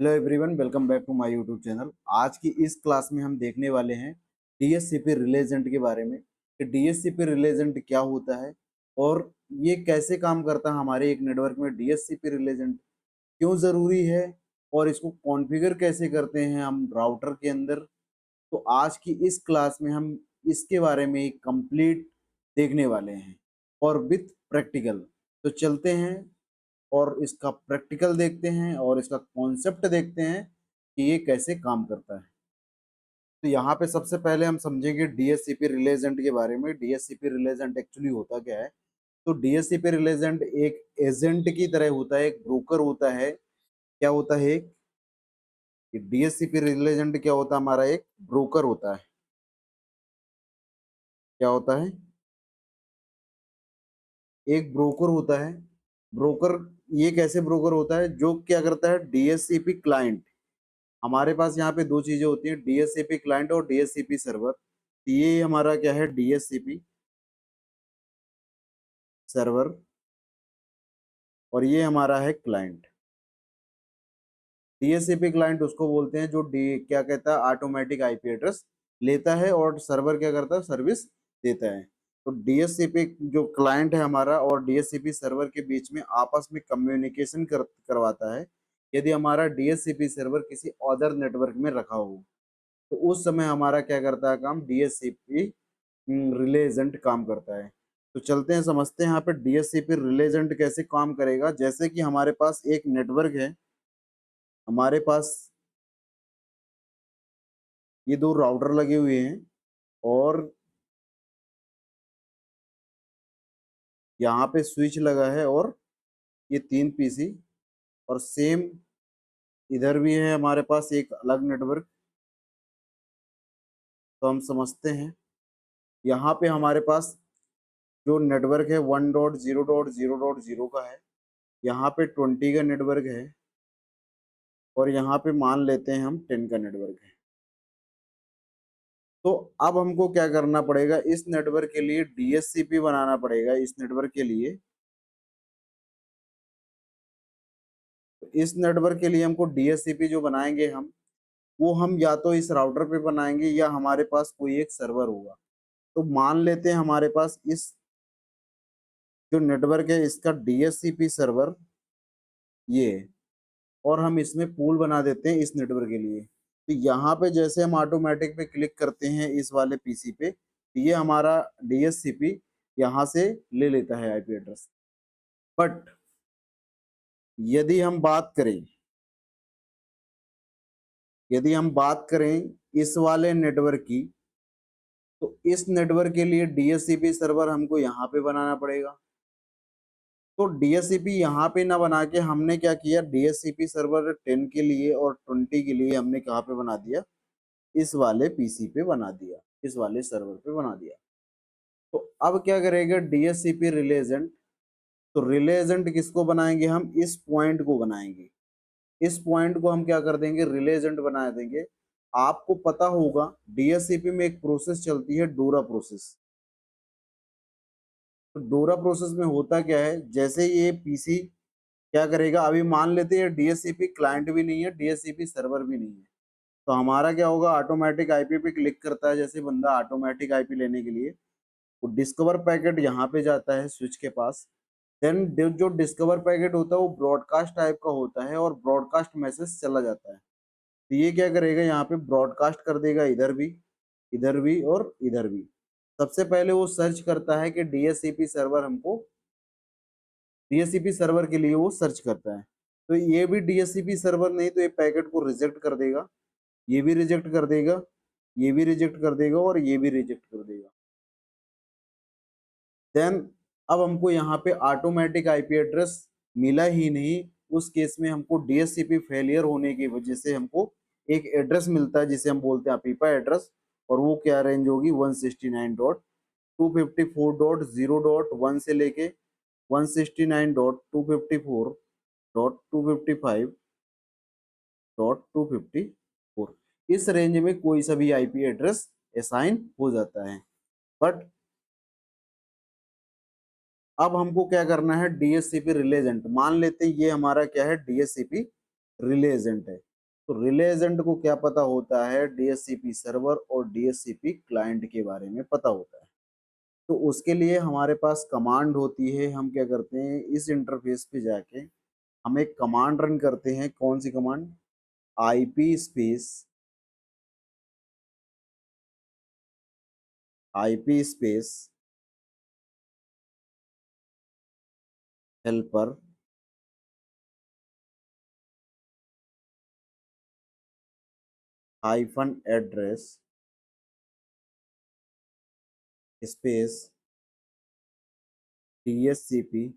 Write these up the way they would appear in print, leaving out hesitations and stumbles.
Hello everyone, welcome back to my YouTube channel. आज की इस क्लास में हम देखने वाले हैं डीएचसीपी रिलेजेंट के बारे में कि डीएचसीपी रिलेजेंट क्या होता है और ये कैसे काम करता है हमारे एक नेटवर्क में। डीएचसीपी रिलेजेंट क्यों ज़रूरी है और इसको कॉन्फ़िगर कैसे करते हैं हम राउटर के अंदर। तो आज की इस क्लास में हम इसके बारे में एक कंप्लीट देखने वाले हैं और विथ प्रैक्टिकल। तो चलते हैं और इसका प्रैक्टिकल देखते हैं और इसका कॉन्सेप्ट देखते हैं कि ये कैसे काम करता है। तो यहाँ पे सबसे पहले हम समझेंगे डीएचसीपी रिलेजेंट के बारे में। डीएचसीपी रिलेजेंट एक्चुअली होता क्या है। तो डीएचसीपी रिलेजेंट एक एजेंट की तरह होता है, एक ब्रोकर होता है। क्या होता है कि डीएचसीपी रिलेजेंट क्या होता है, हमारा एक ब्रोकर होता है। क्या होता है? एक ब्रोकर होता है। ब्रोकर, ये कैसे ब्रोकर होता है जो क्या करता है, डीएचसीपी क्लाइंट। हमारे पास यहाँ पे दो चीजें होती हैं, डीएचसीपी क्लाइंट और डीएचसीपी सर्वर। तो ये हमारा क्या है, डीएचसीपी सर्वर और ये हमारा है क्लाइंट। डीएचसीपी क्लाइंट उसको बोलते हैं जो डी क्या कहता है, ऑटोमेटिक आईपी एड्रेस लेता है, और सर्वर क्या करता है, सर्विस देता है। तो डीएचसीपी जो क्लाइंट है हमारा और डीएचसीपी सर्वर के बीच में आपस में कम्युनिकेशन करवाता है। यदि हमारा डीएचसीपी सर्वर किसी अदर नेटवर्क में रखा हो तो उस समय हमारा क्या करता है काम, डीएचसीपी रिले एजेंट काम करता है। तो चलते हैं समझते हैं यहाँ पे डीएचसीपी रिले एजेंट कैसे काम करेगा। जैसे कि हमारे पास एक नेटवर्क है, हमारे पास ये दो राउटर लगे हुए हैं और यहाँ पे स्विच लगा है और ये तीन पीसी, और सेम इधर भी है हमारे पास एक अलग नेटवर्क। तो हम समझते हैं यहाँ पे हमारे पास जो नेटवर्क है 1.0.0.0 का है, यहाँ पे 20 का नेटवर्क है और यहाँ पे मान लेते हैं हम 10 का नेटवर्क है। तो अब हमको क्या करना पड़ेगा, इस नेटवर्क के लिए डीएचसीपी बनाना पड़ेगा। इस नेटवर्क के लिए, तो इस नेटवर्क के लिए हमको डीएचसीपी जो बनाएंगे हम, वो हम या तो इस राउटर पे बनाएंगे या हमारे पास कोई एक सर्वर होगा। तो मान लेते हैं हमारे पास इस जो नेटवर्क है इसका डीएचसीपी सर्वर ये है, और हम इसमें पूल बना देते हैं इस नेटवर्क के लिए। तो यहाँ पे जैसे हम ऑटोमेटिक पे क्लिक करते हैं इस वाले पीसी पे, तो ये हमारा डीएचसीपी यहाँ से ले लेता है आईपी एड्रेस। बट यदि हम बात करें यदि हम बात करें इस वाले नेटवर्क की, तो इस नेटवर्क के लिए डीएचसीपी सर्वर हमको यहाँ पे बनाना पड़ेगा। तो डीएचसीपी यहाँ पे ना बना के हमने क्या किया, डीएचसीपी सर्वर 10 के लिए और 20 के लिए हमने कहाँ पे बना दिया, इस वाले पीसी पे बना दिया, इस वाले सर्वर पे बना दिया। तो अब क्या करेगा डीएचसीपी रिले एजेंट, तो रिले एजेंट किसको बनाएंगे, हम इस पॉइंट को बनाएंगे। इस पॉइंट को हम क्या कर देंगे, रिले एजेंट बना देंगे। आपको पता होगा डीएचसीपी में एक प्रोसेस चलती है, डोरा प्रोसेस। तो डोरा प्रोसेस में होता क्या है, जैसे ये पीसी क्या करेगा, अभी मान लेते हैं डीएचसीपी क्लाइंट भी नहीं है, डीएचसीपी सर्वर भी नहीं है। तो हमारा क्या होगा, ऑटोमेटिक आईपी पे क्लिक करता है जैसे बंदा ऑटोमेटिक आईपी लेने के लिए, वो डिस्कवर पैकेट यहाँ पे जाता है स्विच के पास। देन जो डिस्कवर पैकेट होता है वो ब्रॉडकास्ट टाइप का होता है और ब्रॉडकास्ट मैसेज चला जाता है। तो ये क्या करेगा, यहाँ पे ब्रॉडकास्ट कर देगा इधर भी, इधर भी और इधर भी। सबसे पहले वो सर्च करता है कि डीएचसीपी सर्वर हमको, डीएचसीपी सर्वर के लिए वो सर्च करता है। तो ये भी डीएचसीपी सर्वर नहीं तो ये पैकेट को रिजेक्ट कर देगा, ये भी रिजेक्ट कर देगा, ये भी रिजेक्ट कर देगा और ये भी रिजेक्ट कर देगा। देन अब हमको यहाँ पे ऑटोमेटिक आईपी एड्रेस मिला ही नहीं, उस केस में हमको डीएचसीपी फेलियर होने की वजह से हमको एक एड्रेस मिलता है जिसे हम बोलते हैं पीपा एड्रेस। और वो क्या रेंज होगी, 169.254.0.1 से लेके 169.254.255.254, इस रेंज में कोई सा भी आईपी एड्रेस असाइन हो जाता है। बट अब हमको क्या करना है, डीएचसीपी रिले एजेंट मान लेते हैं, ये हमारा क्या है, डीएचसीपी रिले एजेंट है। तो रिले एजेंट को क्या पता होता है, डीएचसीपी सर्वर और डीएचसीपी क्लाइंट के बारे में पता होता है। तो उसके लिए हमारे पास कमांड होती है। हम क्या करते हैं, इस इंटरफेस पे जाके हम एक कमांड रन करते हैं। कौन सी command? IP space, IP space helper hyphen address space DHCP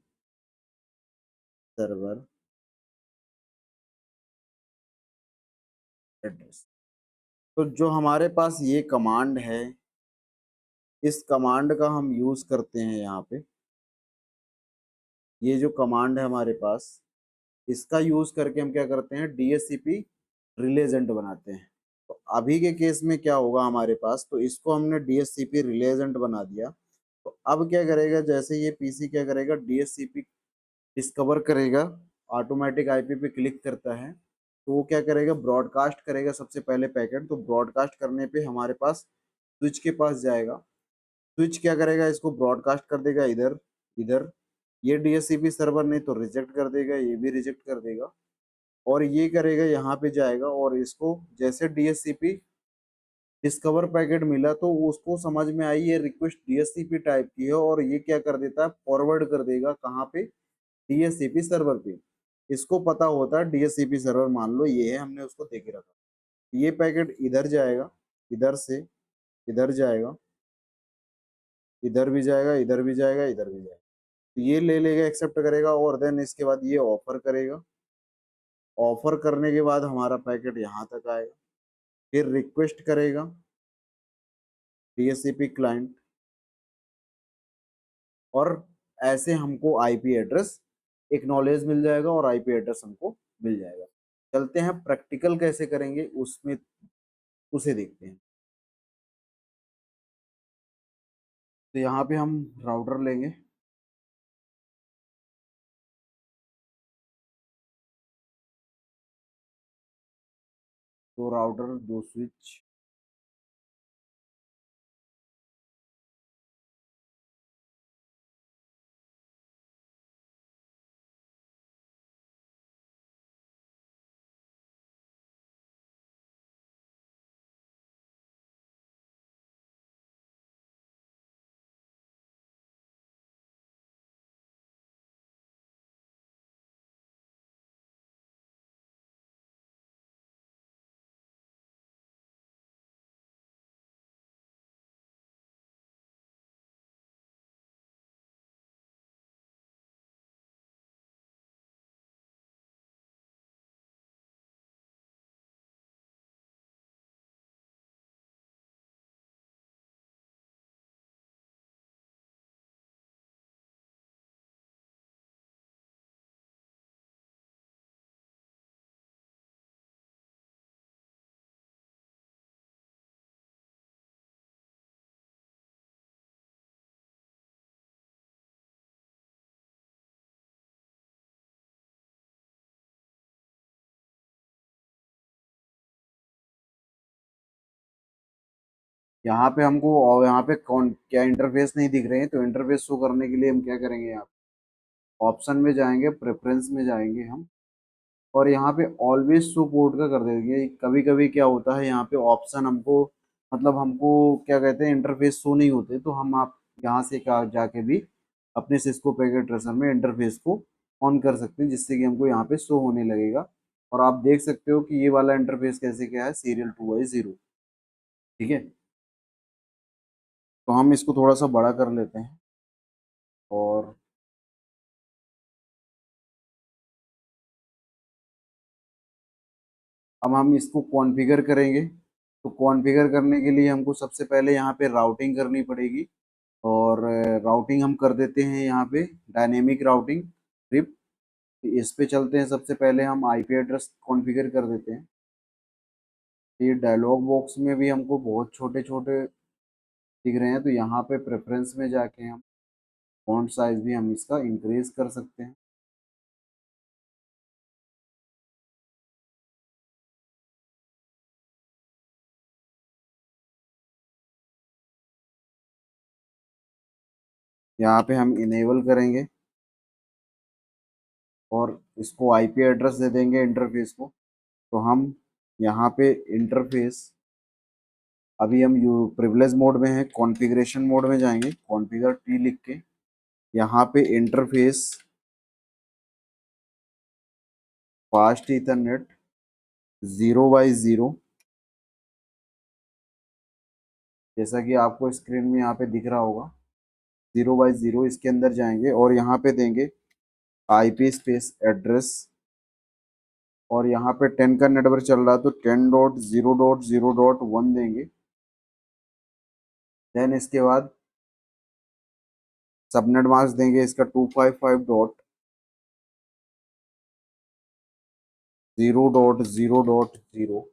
server address. तो जो हमारे पास ये कमांड है, इस कमांड का हम यूज करते हैं यहाँ पे। ये जो कमांड है हमारे पास, इसका यूज करके हम क्या करते हैं, डीएचसीपी रिले एजेंट बनाते हैं। तो अभी के केस में क्या होगा हमारे पास, तो इसको हमने डीएचसीपी रिले एजेंट बना दिया। तो अब क्या करेगा, जैसे ये पीसी क्या करेगा, डीएचसीपी डिस्कवर करेगा, ऑटोमेटिक आईपी पे क्लिक करता है, तो वो क्या करेगा, ब्रॉडकास्ट करेगा सबसे पहले पैकेट। तो ब्रॉडकास्ट करने पे हमारे पास स्विच के पास जाएगा। स्विच क्या करेगा, इसको ब्रॉडकास्ट कर देगा इधर, इधर। ये डीएचसीपी सर्वर नहीं तो रिजेक्ट कर देगा, ये भी रिजेक्ट कर देगा। और ये करेगा, यहाँ पे जाएगा और इसको जैसे डीएचसीपी डिस्कवर पैकेट मिला तो उसको समझ में आई ये रिक्वेस्ट डीएचसीपी टाइप की है, और ये क्या कर देता है, फॉरवर्ड कर देगा कहाँ पे, डीएचसीपी सर्वर पे। इसको पता होता है डीएचसीपी सर्वर मान लो ये है, हमने उसको दे के रखा। ये पैकेट इधर जाएगा, इधर से इधर जाएगा, इधर भी जाएगा, इधर भी जाएगा, इधर भी जाएगा। तो ये ले लेगा, एक्सेप्ट करेगा, और देन इसके बाद ये ऑफर करेगा। ऑफर करने के बाद हमारा पैकेट यहाँ तक आएगा। फिर रिक्वेस्ट करेगा डीएचसीपी क्लाइंट, और ऐसे हमको आईपी एड्रेस एक्नॉलेज मिल जाएगा और आईपी एड्रेस हमको मिल जाएगा। चलते हैं प्रैक्टिकल कैसे करेंगे उसमें, उसे देखते हैं। तो यहाँ पे हम राउटर लेंगे। तो राउटर, दो स्विच, यहाँ पे हमको, और यहाँ पे कौन क्या इंटरफेस नहीं दिख रहे हैं, तो इंटरफेस शो करने के लिए हम क्या करेंगे, यहाँ ऑप्शन में जाएंगे, प्रेफरेंस में जाएंगे हम, और यहाँ पे ऑलवेज शो पोर्ट का कर देंगे। कभी कभी क्या होता है, यहाँ पे ऑप्शन हमको, मतलब हमको क्या कहते हैं, इंटरफेस शो नहीं होते, तो हम आप यहाँ से क्या जाके भी अपने सिस्को पैकेट ट्रेसर में इंटरफेस को ऑन कर सकते हैं, जिससे कि हमको यहाँ पे शो होने लगेगा। और आप देख सकते हो कि ये वाला इंटरफेस कैसे क्या है, सीरियल 2/0। ठीक है, तो हम इसको थोड़ा सा बड़ा कर लेते हैं, और अब हम इसको कॉन्फ़िगर करेंगे। तो कॉन्फ़िगर करने के लिए हमको सबसे पहले यहाँ पे राउटिंग करनी पड़ेगी, और राउटिंग हम कर देते हैं यहाँ पे, डायनेमिक राउटिंग ट्रिप। इस पे चलते हैं, सबसे पहले हम आईपी एड्रेस कॉन्फ़िगर कर देते हैं। ये डायलॉग बॉक्स में भी हमको बहुत छोटे छोटे दिख रहे हैं, तो यहाँ पे प्रेफरेंस में जाके हम फॉन्ट साइज भी हम इसका इंक्रीज कर सकते हैं। यहाँ पे हम इनेबल करेंगे और इसको आईपी एड्रेस दे देंगे इंटरफेस को। तो हम यहाँ पे इंटरफेस, अभी हम यू प्रिविलेज मोड में है, कॉन्फ़िगरेशन मोड में जाएंगे, कॉन्फ़िगर टी लिख के यहाँ पे इंटरफेस फास्ट ईथरनेट 0/0, जैसा कि आपको स्क्रीन में यहाँ पे दिख रहा होगा 0/0, इसके अंदर जाएंगे और यहाँ पे देंगे आईपी स्पेस एड्रेस, और यहाँ पे 10 का नेटवर्क चल रहा है तो 10.0.0.1 देंगे। देन इसके बाद सबनेट मास्क देंगे इसका 255.0.0.0,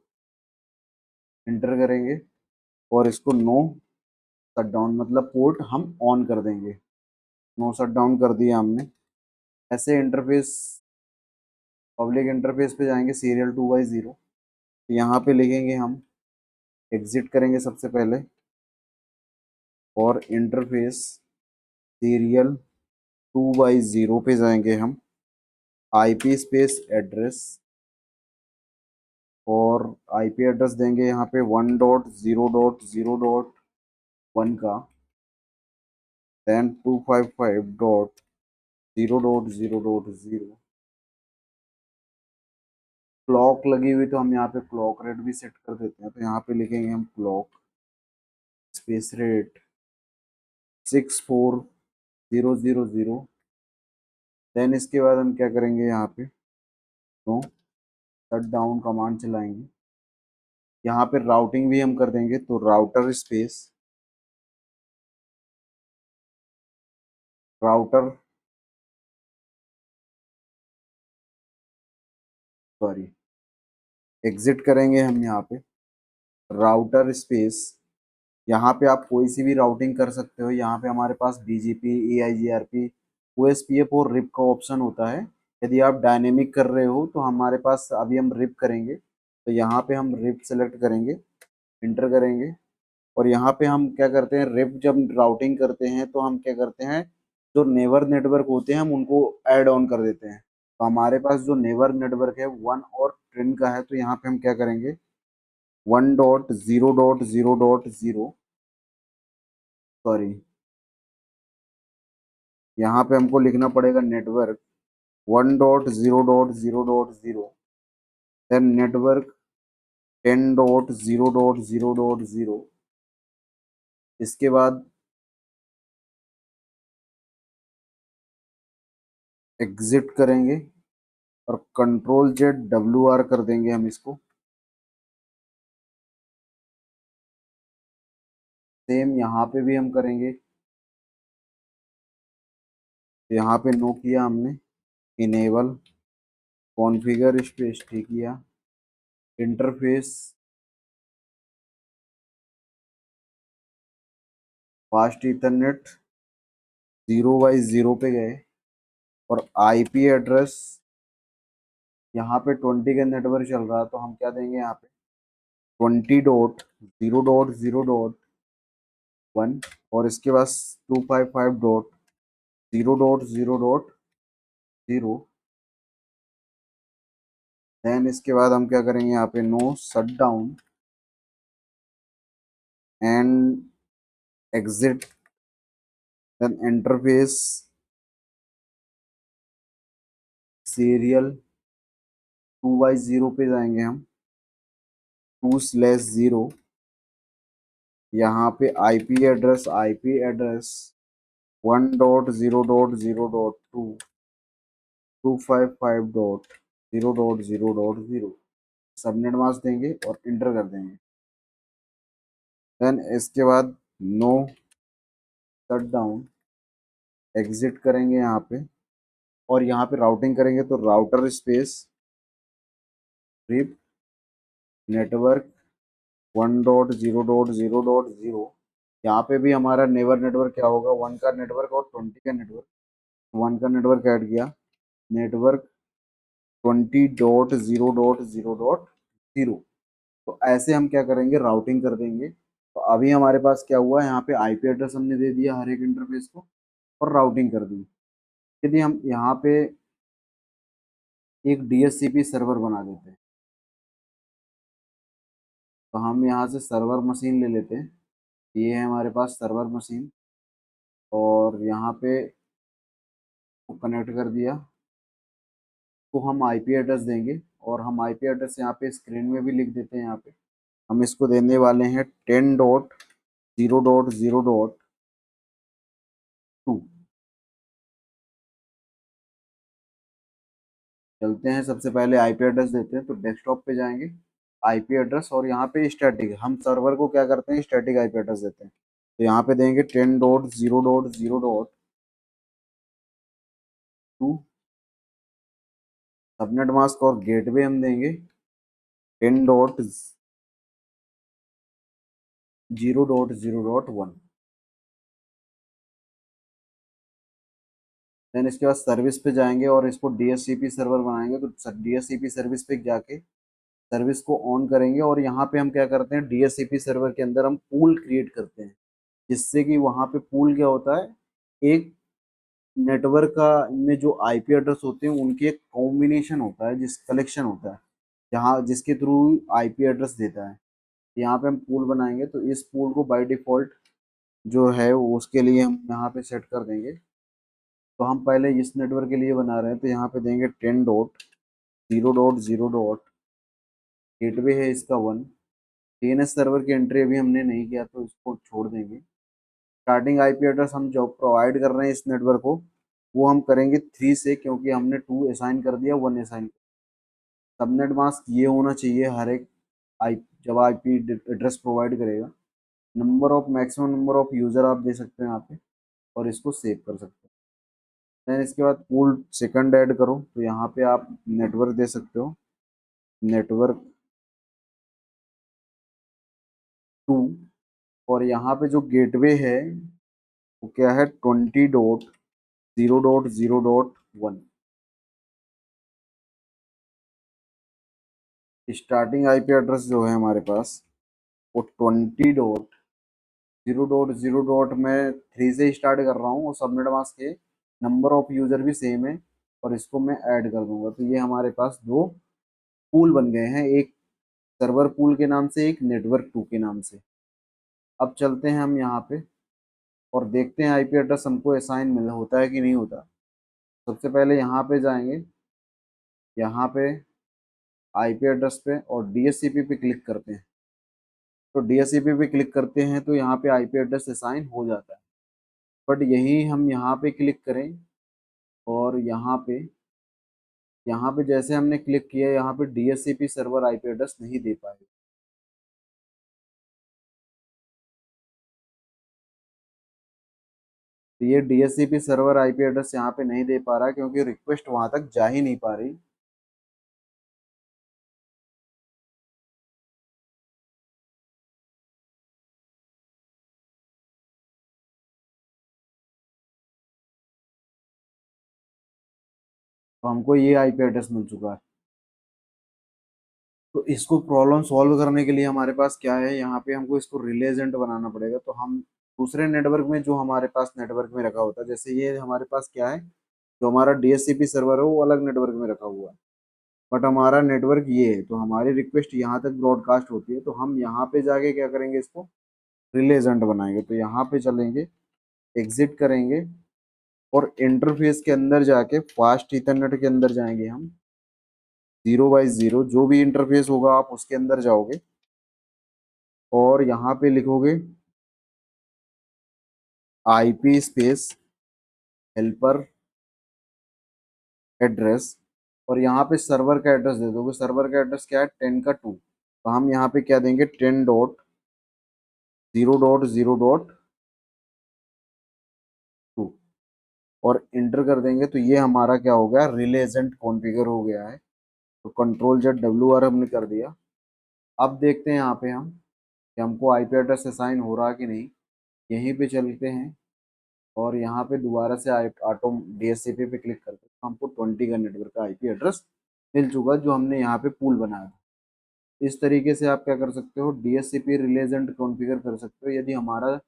इंटर करेंगे और इसको नो शट डाउन, मतलब पोर्ट हम ऑन कर देंगे। नो शट डाउन कर दिया हमने। ऐसे इंटरफेस, पब्लिक इंटरफेस पे जाएंगे सीरियल 2/0, यहाँ पे लिखेंगे हम, एग्जिट करेंगे सबसे पहले और इंटरफेस सीरियल 2/0 पे जाएंगे हम, आईपी स्पेस एड्रेस, और आईपी एड्रेस देंगे यहाँ पे 1.0.0.1 का, देन 255.0.0.0। क्लॉक लगी हुई तो हम यहाँ पे क्लॉक रेट भी सेट कर देते हैं, तो यहाँ पे लिखेंगे हम क्लॉक स्पेस रेट 64000। देन इसके बाद हम क्या करेंगे, यहाँ पे तो शट डाउन कमांड चलाएंगे। यहाँ पे राउटिंग भी हम कर देंगे, तो router space router sorry exit करेंगे हम यहाँ पे, राउटर स्पेस, यहाँ पे आप कोई सी भी राउटिंग कर सकते हो। यहाँ पे हमारे पास बीजीपी, EIGRP, OSPF और रिप का ऑप्शन होता है। यदि आप डायनेमिक कर रहे हो तो हमारे पास, अभी हम रिप करेंगे तो यहाँ पे हम रिप सेलेक्ट करेंगे, इंटर करेंगे और यहाँ पे हम क्या करते हैं, रिप जब राउटिंग करते हैं तो हम क्या करते हैं, जो नेबर नेटवर्क होते हैं हम उनको ऐड ऑन कर देते हैं। तो हमारे पास जो नेबर नेटवर्क है 1 और 10 का है, तो यहाँ पे हम क्या करेंगे, 1.0.0.0, सॉरी यहाँ पे हमको लिखना पड़ेगा नेटवर्क 1.0.0.0, देन नेटवर्क 10.0.0.0, इसके बाद एग्जिट करेंगे और Ctrl+Z WR कर देंगे हम इसको। सेम यहाँ पे भी हम करेंगे, तो यहाँ पे नो किया हमने, इनेबल, कॉन्फ़िगर स्पेस ठीक किया, इंटरफेस फास्ट ईथरनेट 0/0 पे गए और आईपी एड्रेस यहाँ पे 20 का नेटवर्क चल रहा है तो हम क्या देंगे यहाँ पे 20.0.0.1, और इसके बाद 255.0.0.0। देन इसके बाद हम क्या करेंगे, यहाँ पे no shut down and exit, then interface serial 2/0 पे जाएंगे हम, 2/0, यहाँ पे आईपी एड्रेस 1.0.0.2, 255.0.0.0, सबनेट मास्क देंगे और इंटर कर देंगे। देन इसके बाद नो शट डाउन, एग्जिट करेंगे यहाँ पे और यहाँ पे राउटिंग करेंगे, तो राउटर स्पेस रिप नेटवर्क 1.0.0.0, यहाँ पे भी हमारा नेबर नेटवर्क क्या होगा, 1 का नेटवर्क और 20 का नेटवर्क, 1 का नेटवर्क ऐड किया, नेटवर्क 20.0.0.0। तो ऐसे हम क्या करेंगे, राउटिंग कर देंगे। तो अभी हमारे पास क्या हुआ, यहाँ पे आईपी एड्रेस हमने दे दिया हर एक इंटरफेस को, और राउटिंग कर दी। यदि हम यहाँ पे एक DHCP सर्वर बना देते हैं, तो हम यहाँ से सर्वर मशीन ले लेते हैं। ये है हमारे पास सर्वर मशीन, और यहाँ पे कनेक्ट कर दिया। तो हम आईपी एड्रेस देंगे, और हम आईपी एड्रेस यहाँ पे स्क्रीन में भी लिख देते हैं। यहाँ पे हम इसको देने वाले हैं 10.0.0.2। चलते हैं, सबसे पहले आईपी एड्रेस देते हैं, तो डेस्कटॉप पे जाएंगे, आईपी एड्रेस, और यहाँ पे स्टैटिक, हम सर्वर को क्या करते हैं, स्टैटिक आईपी एड्रेस देते हैं। तो यहाँ पे देंगे 10.0.0.2। सबनेट मास्क और गेटवे हम देंगे 10.0.0.1। देन इसके बाद सर्विस पे जाएंगे और इसको DHCP सर्वर बनाएंगे। तो DHCP सर्विस पे जाके सर्विस को ऑन करेंगे, और यहाँ पे हम क्या करते हैं, DHCP सर्वर के अंदर हम पूल क्रिएट करते हैं, जिससे कि वहाँ पे पूल क्या होता है, एक नेटवर्क का में जो आईपी एड्रेस होते हैं उनकी एक कॉम्बिनेशन होता है, जिस कलेक्शन होता है, जहाँ जिसके थ्रू आईपी एड्रेस देता है। यहाँ पे हम पूल बनाएंगे, तो इस पूल को बाय डिफॉल्ट जो है वो उसके लिए हम यहाँ पे सेट कर देंगे। तो हम पहले इस नेटवर्क के लिए बना रहे हैं, तो यहाँ पे देंगे 10.0.0. गेटवे है इसका 1। DNS सर्वर की एंट्री अभी हमने नहीं किया, तो इसको छोड़ देंगे। स्टार्टिंग आईपी एड्रेस हम जो प्रोवाइड कर रहे हैं इस नेटवर्क को, वो हम करेंगे 3 से, क्योंकि हमने 2 असाइन कर दिया, 1 असाइन। सबनेट मास्क ये होना चाहिए हर एक आई जब आईपी एड्रेस प्रोवाइड करेगा। Number of maximum number of user आप दे सकते हैं यहाँ पे, और इसको सेव कर सकते हैं। देन इसके बाद पूल सेकंड ऐड करो, तो यहाँ पे आप नेटवर्क दे सकते हो, नेटवर्क 2। और यहाँ पे जो गेटवे है वो क्या है, 20.0.0.1। स्टार्टिंग आईपी एड्रेस जो है हमारे पास वो 20.0.0.0. मैं 3 से स्टार्ट कर रहा हूँ, और सबनेट मास्क के नंबर ऑफ यूजर भी सेम है, और इसको मैं ऐड कर दूंगा। तो ये हमारे पास दो पूल बन गए हैं, एक सर्वर पूल के नाम से, एक नेटवर्क 2 के नाम से। अब चलते हैं हम यहाँ पे और देखते हैं आईपी एड्रेस हमको असाइन मिल होता है कि नहीं होता। सबसे पहले यहाँ पे जाएंगे, यहाँ पे आईपी एड्रेस पे और DHCP पे क्लिक करते हैं। तो DHCP पे क्लिक करते हैं तो यहाँ पे आईपी एड्रेस असाइन हो जाता है। बट यही हम यहाँ पे क्लिक करें, और यहाँ पे जैसे हमने क्लिक किया, यहाँ पे DHCP सर्वर आईपी एड्रेस नहीं दे पाए। तो ये DHCP सर्वर आईपी एड्रेस यहाँ पे नहीं दे पा रहा है, क्योंकि रिक्वेस्ट वहां तक जा ही नहीं पा रही। तो हमको ये आईपी एड्रेस मिल चुका है। तो इसको प्रॉब्लम सॉल्व करने के लिए हमारे पास क्या है, यहाँ पे हमको इसको रिले एजेंट बनाना पड़ेगा। तो हम दूसरे नेटवर्क में, जो हमारे पास नेटवर्क में रखा होता है, जैसे ये हमारे पास क्या है, जो हमारा DHCP सर्वर है वो अलग नेटवर्क में रखा हुआ है, बट हमारा नेटवर्क ये है। तो हमारी रिक्वेस्ट यहाँ तक ब्रॉडकास्ट होती है, तो हम यहाँ पे जाके क्या करेंगे, इसको रिले एजेंट बनाएंगे। तो यहाँ पे चलेंगे, एग्जिट करेंगे, और इंटरफेस के अंदर जाके फास्ट ईथरनेट के अंदर जाएंगे हम। 0x0 जो भी इंटरफेस होगा आप उसके अंदर जाओगे, और यहाँ पे लिखोगे IP स्पेस हेल्पर एड्रेस, और यहाँ पे सर्वर का एड्रेस दे दोगे। सर्वर का एड्रेस क्या है, 10 का 2। तो हम यहाँ पे क्या देंगे, 10.0.0.2, और इंटर कर देंगे। तो ये हमारा क्या हो गया, रिले एजेंट कॉन्फ़िगर हो गया है। तो Ctrl+Z WR हमने कर दिया। अब देखते हैं यहाँ पे हम कि हमको आईपी एड्रेस असाइन हो रहा कि नहीं। यहीं पे चलते हैं, और यहाँ पे दोबारा से ऑटो DHCP पे क्लिक करते हैं, तो हमको 20 का नेटवर्क का आईपी एड्रेस मिल चुका, जो हमने यहाँ पे पूल बनाया था। इस तरीके से आप क्या कर सकते हो, DHCP रिले एजेंट कॉन्फ़िगर कर सकते हो, यदि हमारा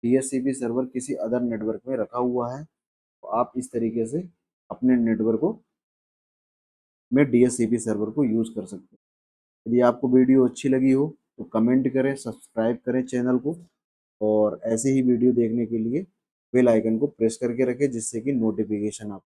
DHCP सर्वर किसी अदर नेटवर्क में रखा हुआ है। आप इस तरीके से अपने नेटवर्क को में डीएचसीपी सर्वर को यूज़ कर सकते हैं। यदि आपको वीडियो अच्छी लगी हो तो कमेंट करें, सब्सक्राइब करें चैनल को, और ऐसे ही वीडियो देखने के लिए बेल आइकन को प्रेस करके रखें जिससे कि नोटिफिकेशन आप